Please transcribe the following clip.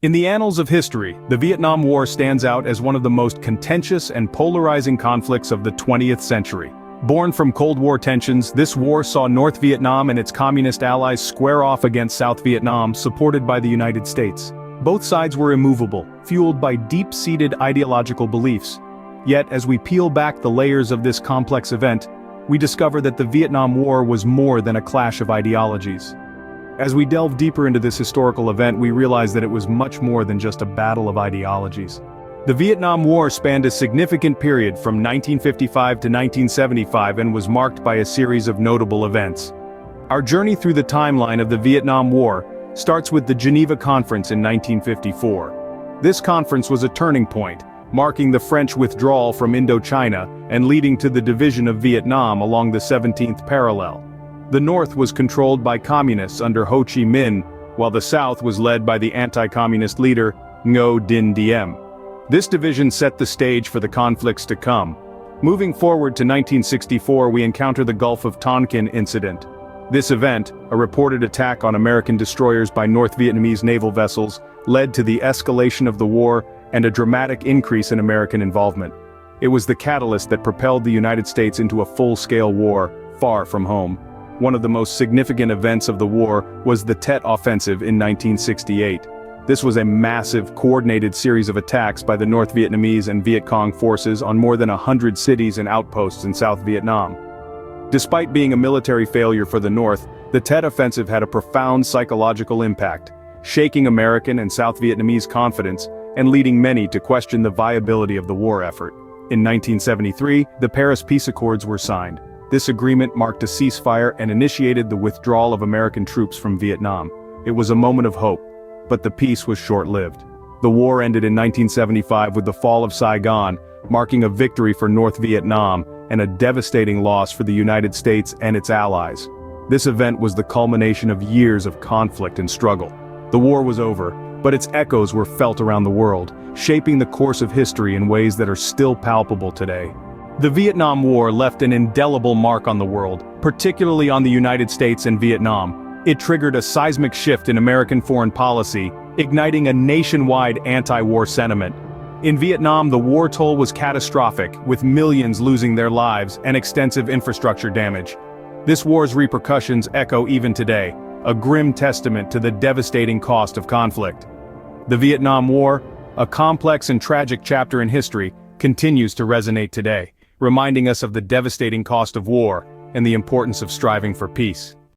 In the annals of history, the Vietnam War stands out as one of the most contentious and polarizing conflicts of the 20th century. Born from Cold War tensions, this war saw North Vietnam and its communist allies square off against South Vietnam, supported by the United States. Both sides were immovable, fueled by deep-seated ideological beliefs. Yet, as we peel back the layers of this complex event, we discover that the Vietnam War was more than a clash of ideologies. As we delve deeper into this historical event, we realize that it was much more than just a battle of ideologies. The Vietnam War spanned a significant period from 1955 to 1975 and was marked by a series of notable events. Our journey through the timeline of the Vietnam War starts with the Geneva Conference in 1954. This conference was a turning point, marking the French withdrawal from Indochina and leading to the division of Vietnam along the 17th parallel. The North was controlled by communists under Ho Chi Minh, while the South was led by the anti-communist leader, Ngo Dinh Diem. This division set the stage for the conflicts to come. Moving forward to 1964, we encounter the Gulf of Tonkin incident. This event, a reported attack on American destroyers by North Vietnamese naval vessels, led to the escalation of the war and a dramatic increase in American involvement. It was the catalyst that propelled the United States into a full-scale war, far from home. One of the most significant events of the war was the Tet Offensive in 1968. This was a massive, coordinated series of attacks by the North Vietnamese and Viet Cong forces on more than 100 cities and outposts in South Vietnam. Despite being a military failure for the North, the Tet Offensive had a profound psychological impact, shaking American and South Vietnamese confidence and leading many to question the viability of the war effort. In 1973, the Paris Peace Accords were signed. This agreement marked a ceasefire and initiated the withdrawal of American troops from Vietnam. It was a moment of hope, but the peace was short-lived. The war ended in 1975 with the fall of Saigon, marking a victory for North Vietnam and a devastating loss for the United States and its allies. This event was the culmination of years of conflict and struggle. The war was over, but its echoes were felt around the world, shaping the course of history in ways that are still palpable today. The Vietnam War left an indelible mark on the world, particularly on the United States and Vietnam. It triggered a seismic shift in American foreign policy, igniting a nationwide anti-war sentiment. In Vietnam, the war toll was catastrophic, with millions losing their lives and extensive infrastructure damage. This war's repercussions echo even today, a grim testament to the devastating cost of conflict. The Vietnam War, a complex and tragic chapter in history, continues to resonate today, reminding us of the devastating cost of war and the importance of striving for peace.